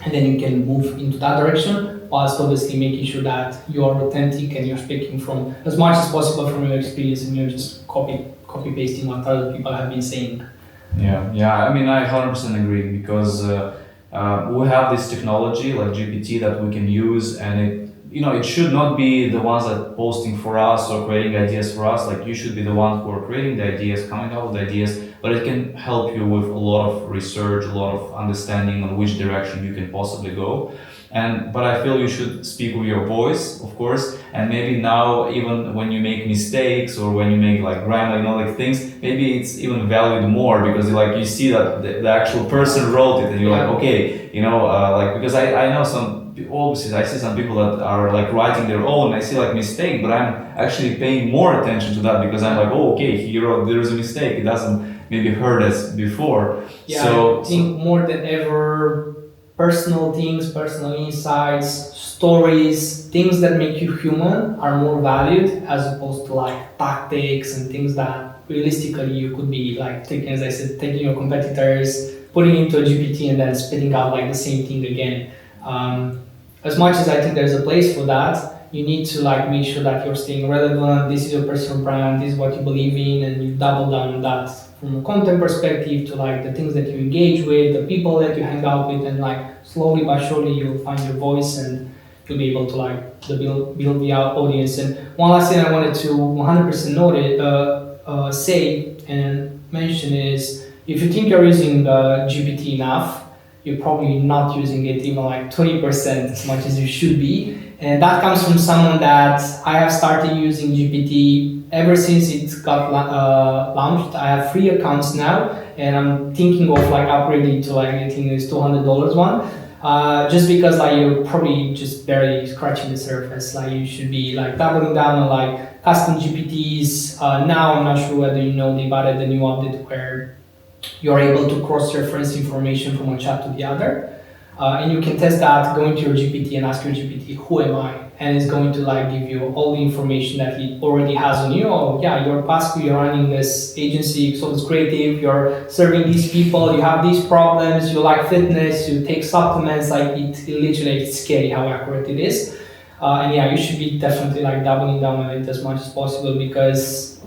and then you can move into that direction. whilst obviously making sure that you are authentic and you're speaking from as much as possible from your experience and you're just copy pasting what other people have been saying. Yeah. I mean, I 100% agree because we have this technology like GPT that we can use, and it should not be the ones that posting for us or creating ideas for us. Like you should be the one who are creating the ideas, coming up with ideas, but it can help you with a lot of research, a lot of understanding on which direction you can possibly go. But I feel you should speak with your voice, of course, and maybe now even when you make mistakes or when you make like grammar, like things, maybe it's even valued more because like you see that the actual person wrote it, and you're like, okay, like because I know obviously I see some people that are like writing their own. I see like mistake, but I'm actually paying more attention to that because I'm like, oh, okay, he wrote, there is a mistake. It doesn't maybe heard as before. Yeah, so I think more than ever, personal things, personal insights, stories, things that make you human are more valued as opposed to like tactics and things that realistically you could be like taking, as I said, taking your competitors, putting into a GPT and then spitting out like the same thing again. As much as I think there's a place for that, you need to like make sure that you're staying relevant. This is your personal brand, this is what you believe in, and you double down on that from a content perspective to like the things that you engage with, the people that you hang out with, and like slowly but surely you'll find your voice and you'll be able to like build the audience. And one last thing I wanted to 100% note say and mention is if you think you're using GPT enough, you're probably not using it even like 20% as much as you should be. And that comes from someone that I have started using GPT ever since it got launched. I have 3 accounts now, and I'm thinking of like upgrading to like I think this $200 one. Just because like you're probably just barely scratching the surface. Like you should be like doubling down on like custom GPTs. Now I'm not sure whether they've added a new update where you're able to cross-reference information from one chat to the other. And you can test that going to your GPT and ask your GPT, who am I? And it's going to like give you all the information that it already has on you. Oh yeah, you're Pascu, you're running this agency, so it's creative, you're serving these people, you have these problems, you like fitness, you take supplements, like it literally, it's scary how accurate it is. And yeah, you should be definitely like doubling down on it as much as possible because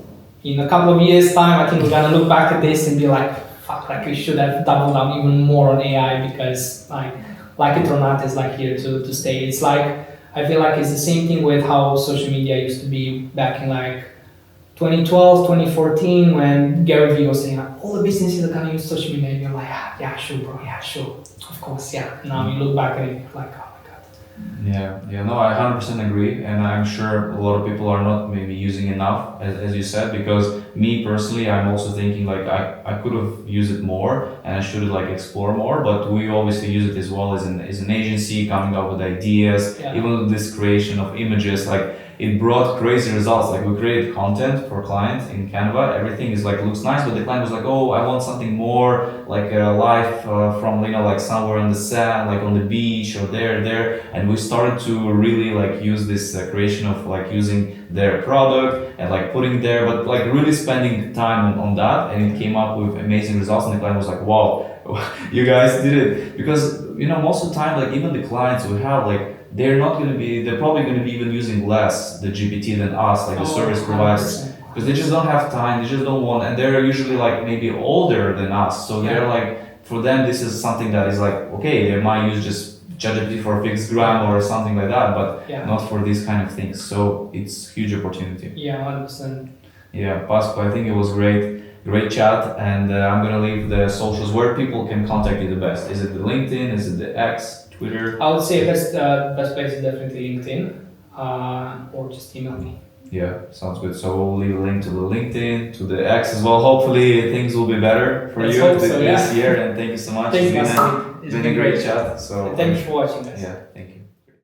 in a couple of years time, I think we're gonna look back at this and be like, fuck, like we should have doubled down even more on AI because like it or not is like here to stay. It's like, I feel like it's the same thing with how social media used to be back in like 2012, 2014 when Gary Vee was saying like, all the businesses are gonna use social media and you're like, yeah, sure bro, yeah, sure, of course, yeah. Now you look back at it, you're like, oh my God. Yeah, no, I 100% agree, and I'm sure a lot of people are not maybe using enough, as you said, because me personally, I'm also thinking like I could have used it more and I should like explore more, but we obviously use it as well as an agency, coming up with ideas, even with this creation of images, like it brought crazy results. Like we created content for clients in Canva, everything is like looks nice, but the client was like, oh, I want something more like a life from like somewhere on the sand, like on the beach or there, and we started to really like use this creation of like using their product and like putting there, but like really spending time on that, and it came up with amazing results, and the client was like, wow, you guys did it. Because most of the time, like even the clients we have, like they're probably going to be even using less the GPT than us, like the service providers, because they just don't have time, they just don't want, and they're usually like maybe older than us, so they're like, for them this is something that is like, okay, they might use just ChatGPT for fixed grammar or something like that, but not for these kind of things. So it's huge opportunity. Yeah, 100%. Yeah, Pascu, I think it was great chat, and I'm gonna leave the socials where people can contact you the best. Is it the LinkedIn? Is it the X, Twitter? I would say best place is definitely LinkedIn, or just email me. Yeah, sounds good. So we'll leave a link to the LinkedIn, to the X as well. Hopefully things will be better for you this year, and thank you so much. Thank you. It's been a great chat. So thank you for watching, guys. Yeah, thank you.